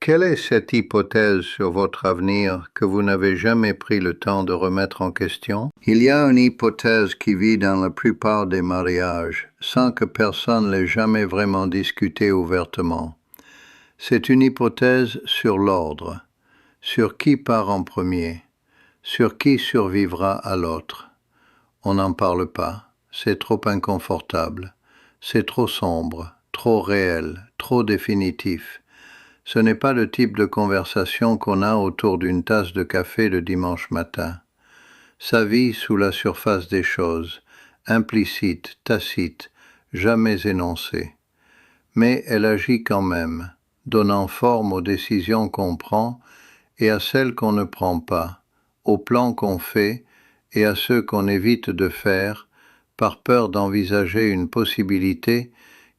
Quelle est cette hypothèse sur votre avenir que vous n'avez jamais pris le temps de remettre en question? Il y a une hypothèse qui vit dans la plupart des mariages, sans que personne l'ait jamais vraiment discutée ouvertement. C'est une hypothèse sur l'ordre, sur qui part en premier, sur qui survivra à l'autre. On n'en parle pas, c'est trop inconfortable, c'est trop sombre, trop réel, trop définitif. Ce n'est pas le type de conversation qu'on a autour d'une tasse de café le dimanche matin. Ça vit sous la surface des choses, implicite, tacite, jamais énoncée. Mais elle agit quand même, donnant forme aux décisions qu'on prend et à celles qu'on ne prend pas, aux plans qu'on fait et à ceux qu'on évite de faire, par peur d'envisager une possibilité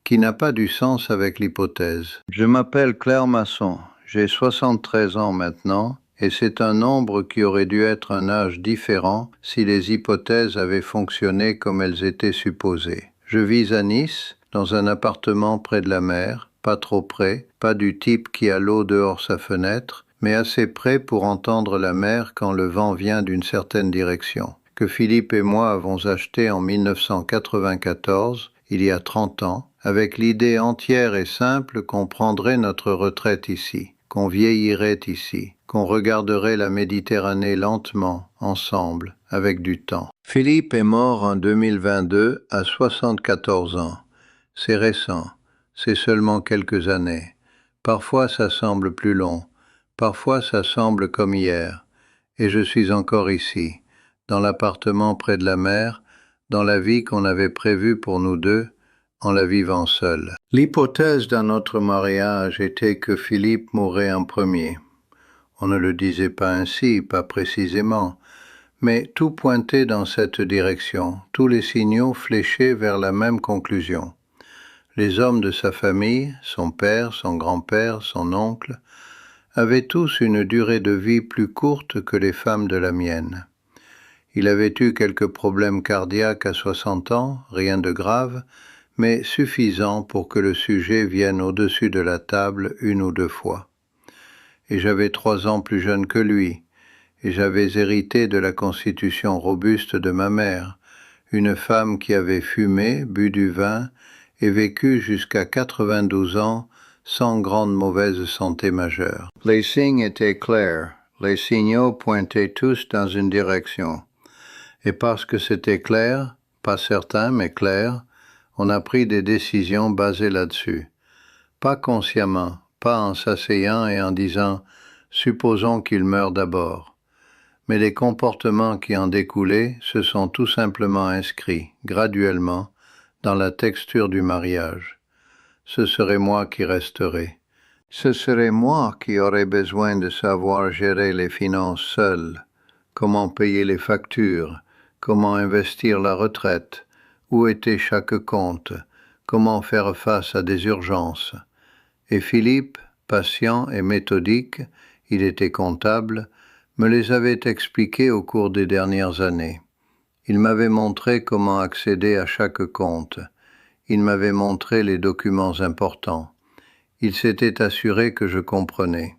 qui n'a pas du sens avec l'hypothèse. Je m'appelle Claire Masson, j'ai 73 ans maintenant, et c'est un nombre qui aurait dû être un âge différent si les hypothèses avaient fonctionné comme elles étaient supposées. Je vis à Nice, dans un appartement près de la mer, pas trop près, pas du type qui a l'eau dehors sa fenêtre, mais assez près pour entendre la mer quand le vent vient d'une certaine direction, que Philippe et moi avons acheté en 1994, il y a 30 ans, avec l'idée entière et simple qu'on prendrait notre retraite ici, qu'on vieillirait ici, qu'on regarderait la Méditerranée lentement, ensemble, avec du temps. Philippe est mort en 2022 à 74 ans. C'est récent, c'est seulement quelques années. Parfois ça semble plus long, parfois ça semble comme hier. Et je suis encore ici, dans l'appartement près de la mer, dans la vie qu'on avait prévue pour nous deux, en la vivant seule. L'hypothèse dans notre mariage était que Philippe mourrait en premier. On ne le disait pas ainsi, pas précisément, mais tout pointait dans cette direction, tous les signaux fléchaient vers la même conclusion. Les hommes de sa famille, son père, son grand-père, son oncle, avaient tous une durée de vie plus courte que les femmes de la mienne. Il avait eu quelques problèmes cardiaques à 60 ans, rien de grave, mais suffisant pour que le sujet vienne au-dessus de la table une ou deux fois. Et j'avais 3 ans plus jeune que lui, et j'avais hérité de la constitution robuste de ma mère, une femme qui avait fumé, bu du vin et vécu jusqu'à 92 ans sans grande mauvaise santé majeure. Les signes étaient clairs, les signaux pointaient tous dans une direction. Et parce que c'était clair, pas certain mais clair, on a pris des décisions basées là-dessus. Pas consciemment, pas en s'asseyant et en disant « supposons qu'il meure d'abord ». Mais les comportements qui en découlaient se sont tout simplement inscrits, graduellement, dans la texture du mariage. Ce serait moi qui resterais. Ce serait moi qui aurais besoin de savoir gérer les finances seul, comment payer les factures, comment investir la retraite, où était chaque compte, comment faire face à des urgences. Et Philippe, patient et méthodique, il était comptable, me les avait expliqués au cours des dernières années. Il m'avait montré comment accéder à chaque compte. Il m'avait montré les documents importants. Il s'était assuré que je comprenais.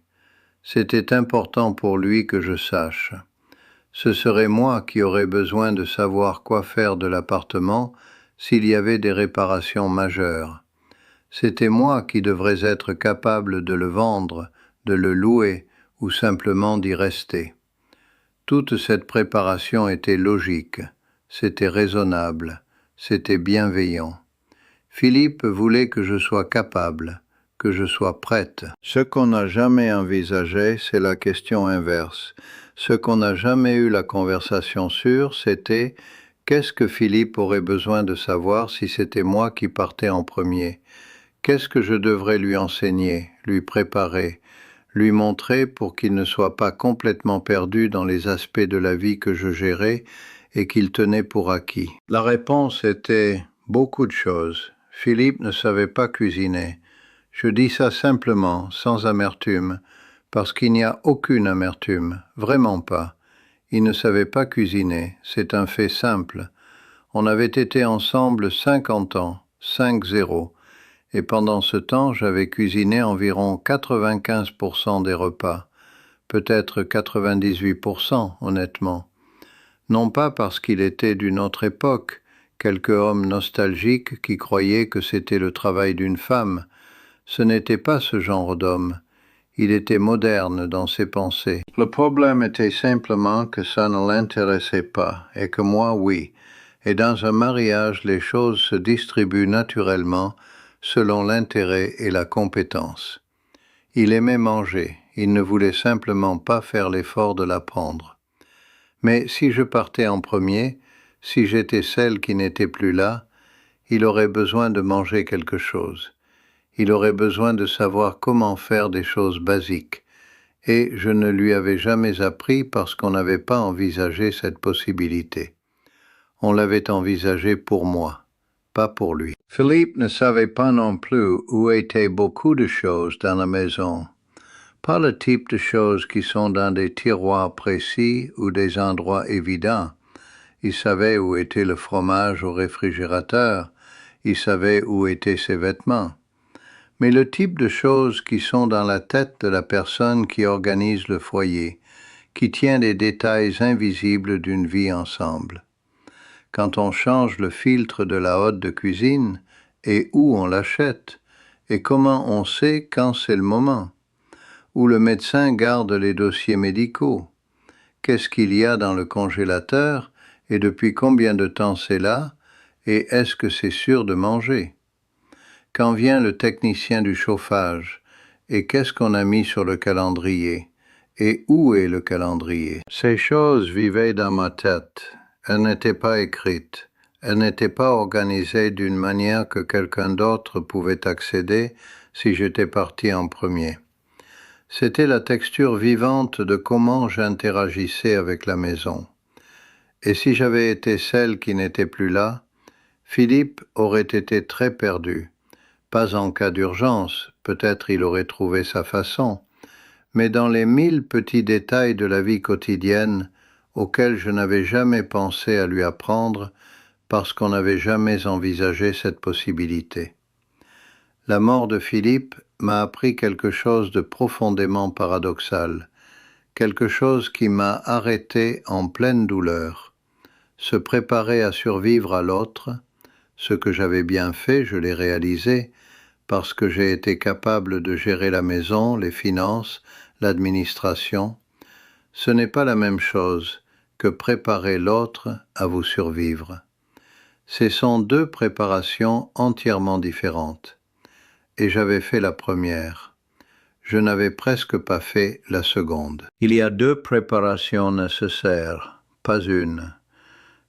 C'était important pour lui que je sache. Ce serait moi qui aurais besoin de savoir quoi faire de l'appartement s'il y avait des réparations majeures. C'était moi qui devrais être capable de le vendre, de le louer ou simplement d'y rester. Toute cette préparation était logique, c'était raisonnable, c'était bienveillant. Philippe voulait que je sois capable, que je sois prête. Ce qu'on n'a jamais envisagé, c'est la question inverse. Ce qu'on n'a jamais eu la conversation sur, c'était qu'est-ce que Philippe aurait besoin de savoir si c'était moi qui partais en premier? Qu'est-ce que je devrais lui enseigner, lui préparer, lui montrer pour qu'il ne soit pas complètement perdu dans les aspects de la vie que je gérais et qu'il tenait pour acquis? La réponse était beaucoup de choses. Philippe ne savait pas cuisiner. Je dis ça simplement, sans amertume, parce qu'il n'y a aucune amertume, vraiment pas. Il ne savait pas cuisiner, c'est un fait simple. On avait été ensemble 50 ans, 5-0, et pendant ce temps, j'avais cuisiné environ 95% des repas, peut-être 98%, honnêtement. Non pas parce qu'il était d'une autre époque, quelque homme nostalgique qui croyait que c'était le travail d'une femme. Ce n'était pas ce genre d'homme. Il était moderne dans ses pensées. Le problème était simplement que ça ne l'intéressait pas, et que moi, oui. Et dans un mariage, les choses se distribuent naturellement selon l'intérêt et la compétence. Il aimait manger, il ne voulait simplement pas faire l'effort de l'apprendre. Mais si je partais en premier, si j'étais celle qui n'était plus là, il aurait besoin de manger quelque chose. Il aurait besoin de savoir comment faire des choses basiques, et je ne lui avais jamais appris parce qu'on n'avait pas envisagé cette possibilité. On l'avait envisagé pour moi, pas pour lui. Philippe ne savait pas non plus où étaient beaucoup de choses dans la maison. Pas le type de choses qui sont dans des tiroirs précis ou des endroits évidents. Il savait où était le fromage au réfrigérateur, il savait où étaient ses vêtements. Mais le type de choses qui sont dans la tête de la personne qui organise le foyer, qui tient les détails invisibles d'une vie ensemble. Quand on change le filtre de la hotte de cuisine, et où on l'achète, et comment on sait quand c'est le moment, où le médecin garde les dossiers médicaux, qu'est-ce qu'il y a dans le congélateur, et depuis combien de temps c'est là, et est-ce que c'est sûr de manger? Quand vient le technicien du chauffage, et qu'est-ce qu'on a mis sur le calendrier, et où est le calendrier? Ces choses vivaient dans ma tête. Elles n'étaient pas écrites. Elles n'étaient pas organisées d'une manière que quelqu'un d'autre pouvait accéder si j'étais parti en premier. C'était la texture vivante de comment j'interagissais avec la maison. Et si j'avais été celle qui n'était plus là, Philippe aurait été très perdu. Pas en cas d'urgence, peut-être il aurait trouvé sa façon, mais dans les 1000 petits détails de la vie quotidienne auxquels je n'avais jamais pensé à lui apprendre parce qu'on n'avait jamais envisagé cette possibilité. La mort de Philippe m'a appris quelque chose de profondément paradoxal, quelque chose qui m'a arrêté en pleine douleur. Se préparer à survivre à l'autre, ce que j'avais bien fait, je l'ai réalisé, parce que j'ai été capable de gérer la maison, les finances, l'administration. Ce n'est pas la même chose que préparer l'autre à vous survivre. Ce sont deux préparations entièrement différentes. Et j'avais fait la première. Je n'avais presque pas fait la seconde. Il y a deux préparations nécessaires, pas une.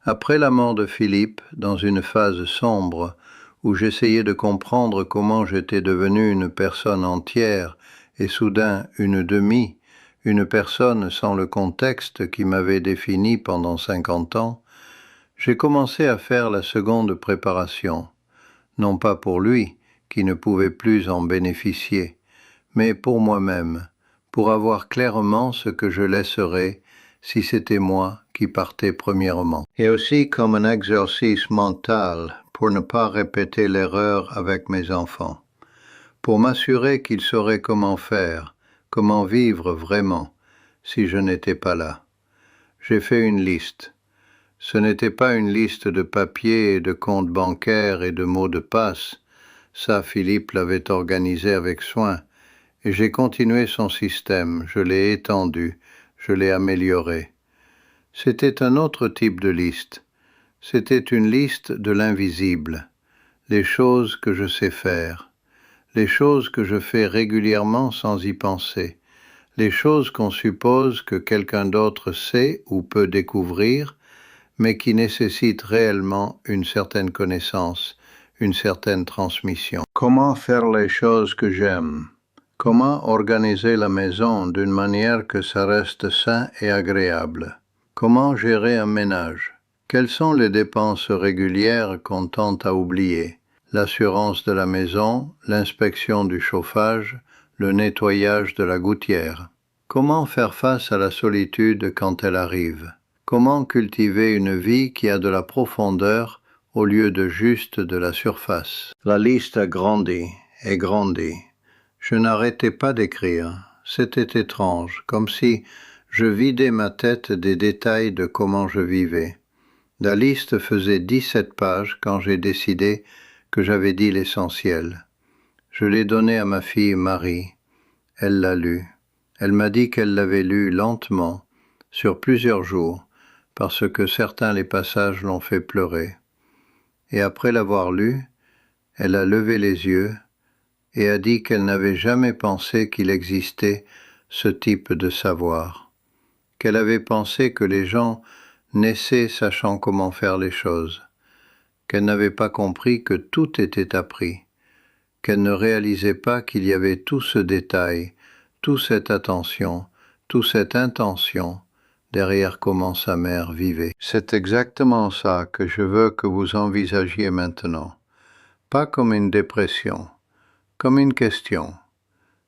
Après la mort de Philippe, dans une phase sombre, où j'essayais de comprendre comment j'étais devenu une personne entière et soudain une personne sans le contexte qui m'avait défini pendant 50 ans, j'ai commencé à faire la seconde préparation, non pas pour lui, qui ne pouvait plus en bénéficier, mais pour moi-même, pour avoir clairement ce que je laisserais si c'était moi qui partais premièrement. Et aussi comme un exercice mental pour ne pas répéter l'erreur avec mes enfants, pour m'assurer qu'ils sauraient comment faire, comment vivre vraiment, si je n'étais pas là. J'ai fait une liste. Ce n'était pas une liste de papiers et de comptes bancaires et de mots de passe. Ça, Philippe l'avait organisé avec soin. Et j'ai continué son système, je l'ai étendu, je l'ai amélioré. C'était un autre type de liste. C'était une liste de l'invisible, les choses que je sais faire, les choses que je fais régulièrement sans y penser, les choses qu'on suppose que quelqu'un d'autre sait ou peut découvrir, mais qui nécessitent réellement une certaine connaissance, une certaine transmission. Comment faire les choses que j'aime? Comment organiser la maison d'une manière que ça reste sain et agréable? Comment gérer un ménage? Quelles sont les dépenses régulières qu'on tente à oublier? L'assurance de la maison, l'inspection du chauffage, le nettoyage de la gouttière. Comment faire face à la solitude quand elle arrive? Comment cultiver une vie qui a de la profondeur au lieu de juste de la surface. La liste a grandi et grandi. Je n'arrêtais pas d'écrire. C'était étrange, comme si je vidais ma tête des détails de comment je vivais. La liste faisait 17 pages quand j'ai décidé que j'avais dit l'essentiel. Je l'ai donnée à ma fille Marie. Elle l'a lu. Elle m'a dit qu'elle l'avait lu lentement, sur plusieurs jours, parce que certains les passages l'ont fait pleurer. Et après l'avoir lu, elle a levé les yeux et a dit qu'elle n'avait jamais pensé qu'il existait ce type de savoir, qu'elle avait pensé que les gens naissaient sachant comment faire les choses, qu'elle n'avait pas compris que tout était appris, qu'elle ne réalisait pas qu'il y avait tout ce détail, toute cette attention, toute cette intention derrière comment sa mère vivait. C'est exactement ça que je veux que vous envisagiez maintenant, pas comme une dépression, comme une question.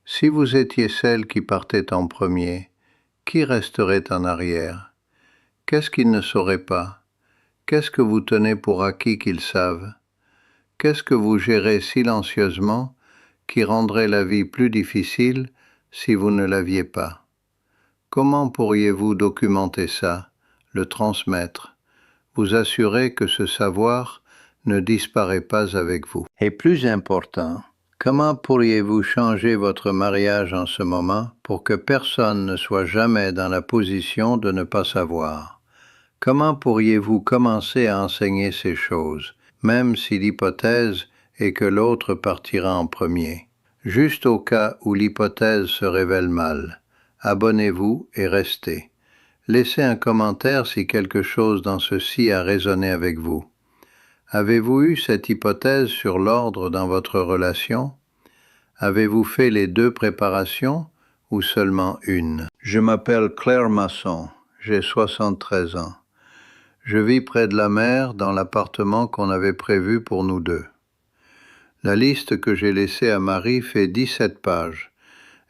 Si vous étiez celle qui partait en premier, qui resterait en arrière? Qu'est-ce qu'ils ne sauraient pas? Qu'est-ce que vous tenez pour acquis qu'ils savent? Qu'est-ce que vous gérez silencieusement qui rendrait la vie plus difficile si vous ne l'aviez pas? Comment pourriez-vous documenter ça, le transmettre, vous assurer que ce savoir ne disparaît pas avec vous? Et plus important, comment pourriez-vous changer votre mariage en ce moment pour que personne ne soit jamais dans la position de ne pas savoir? Comment pourriez-vous commencer à enseigner ces choses, même si l'hypothèse est que l'autre partira en premier? Juste au cas où l'hypothèse se révèle mal, abonnez-vous et restez. Laissez un commentaire si quelque chose dans ceci a résonné avec vous. Avez-vous eu cette hypothèse sur l'ordre dans votre relation? Avez-vous fait les 2 préparations ou seulement une? Je m'appelle Claire Masson, j'ai 73 ans. Je vis près de la mer dans l'appartement qu'on avait prévu pour nous deux. La liste que j'ai laissée à Marie fait 17 pages.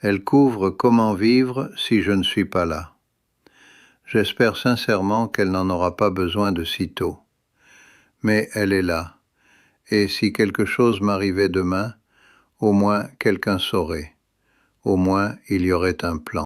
Elle couvre comment vivre si je ne suis pas là. J'espère sincèrement qu'elle n'en aura pas besoin de sitôt. Mais elle est là. Et si quelque chose m'arrivait demain, au moins quelqu'un saurait. Au moins il y aurait un plan.